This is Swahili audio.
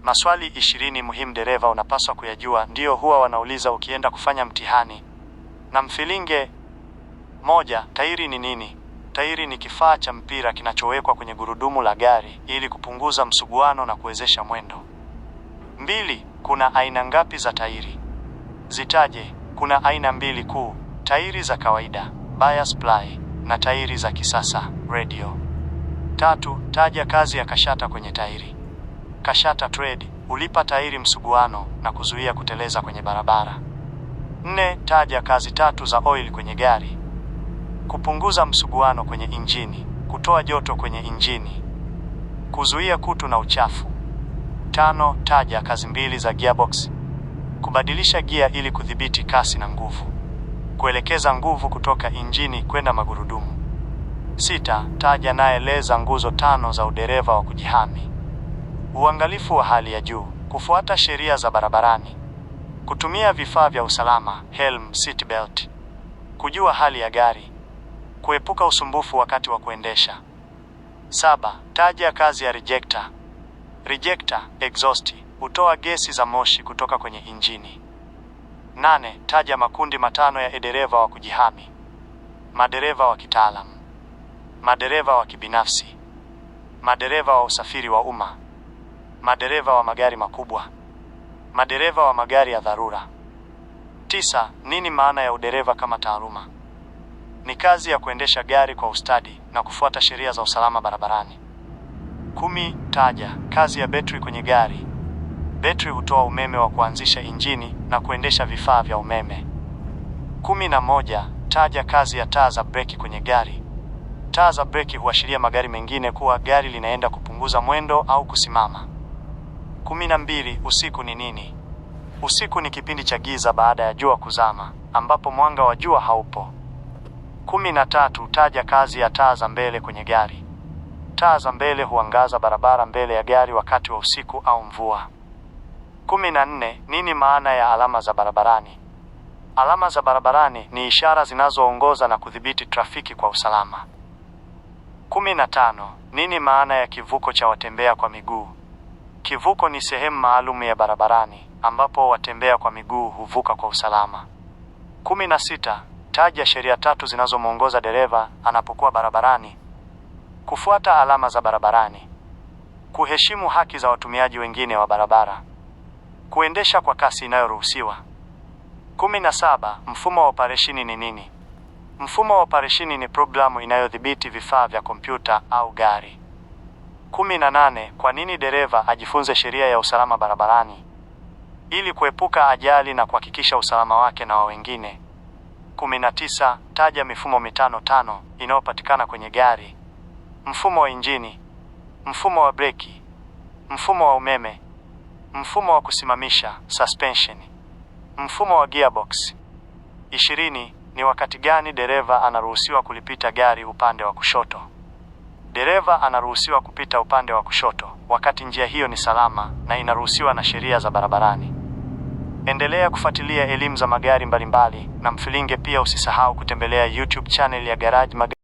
Maswali 20 muhimu dereva unapaswa kuyajua, ndio huwa wanauliza ukienda kufanya mtihani. Na mfilinge. 1. Tairi ni nini? Tairi ni kifaa cha mpira kinachowekwa kwenye gurudumu la gari ili kupunguza msuguano na kuwezesha mwendo. 2. Kuna aina ngapi za tairi? Zitaje. Kuna aina 2 kuu: tairi za kawaida, bias ply, na tairi za kisasa, radial. 3. Taja kazi ya kashata kwenye tairi. Kashata tread hulipa tairi msuguano na kuzuia kuteleza kwenye barabara. 4. Taja kazi 3 za oil kwenye gari. Kupunguza msuguano kwenye injini, kutoa joto kwenye injini, kuzuia kutu na uchafu. 5. Taja kazi 2 za gearbox. Kubadilisha gia ili kudhibiti kasi na nguvu, kuelekeza nguvu kutoka injini kwenda magurudumu. 6. Taja na eleza nguzo 5 za udereva wa kujihami. Uangalifu wa hali ya juu, kufuata sheria za barabarani, kutumia vifaa vya usalama, helm, seat belt, kujua hali ya gari, kuepuka usumbufu wakati wa kuendesha. 7. Taja kazi ya rejector. Rejector, exhaust, hutoa gesi za moshi kutoka kwenye injini. 8. Taja makundi 5 ya dereva wa kujihami. Madereva wa kitaalamu, madereva wa kibinafsi, madereva wa usafiri wa umma, madereva wa magari makubwa, madereva wa magari ya dharura. 9. Nini maana ya udereva kama taaluma? Ni kazi ya kuendesha gari kwa ustadi na kufuata sheria za usalama barabarani. 10. Taja kazi ya betri kwenye gari. Betri hutoa umeme wa kuanzisha injini na kuendesha vifaa vya umeme. 11. Taja kazi ya taa za breki kwenye gari. Taa za breki huashiria magari mengine kuwa gari linaenda kupunguza mwendo au kusimama. 12. Usiku ni nini? Usiku ni kipindi cha giza baada ya jua kuzama, ambapo mwanga wa jua haupo. 13. Taja kazi ya taa za mbele kwenye gari. Taa za mbele huangaza barabara mbele ya gari wakati wa usiku au mvua. 14. Nini maana ya alama za barabarani? Alama za barabarani ni ishara zinazoongoza na kudhibiti trafiki kwa usalama. 15. Nini maana ya kivuko cha watembea kwa miguu? Kivuko ni sehemu maalum ya barabarani ambapo watembea kwa miguu huvuka kwa usalama. 16. Taja sheria 3 zinazomwongoza dereva anapokuwa barabarani. Kufuata alama za barabarani, kuheshimu haki za watumiaji wengine wa barabara, kuendesha kwa kasi inayoruhusiwa. 17. Mfumo wa operesheni ni nini? Mfumo wa operesheni ni programu inayodhibiti vifaa vya kompyuta au gari. 18. Kwa nini dereva ajifunze sheria ya usalama barabarani? Ili kuepuka ajali na kuhakikisha usalama wake na wa wengine. 19. Taja mifumo 5 inayopatikana kwenye gari. Mfumo wa injini, mfumo wa breki, mfumo wa umeme, mfumo wa kusimamisha, suspension, mfumo wa gearbox. 20. Ni wakati gani dereva anaruhusiwa kulipita gari upande wa kushoto? Dereva anaruhusiwa kupita upande wa kushoto wakati njia hiyo ni salama na inaruhusiwa na sheria za barabarani. Endelea kufuatilia elimu za magari mbalimbali na mfilinge. Pia usisahau kutembelea YouTube channel ya Garage Magari.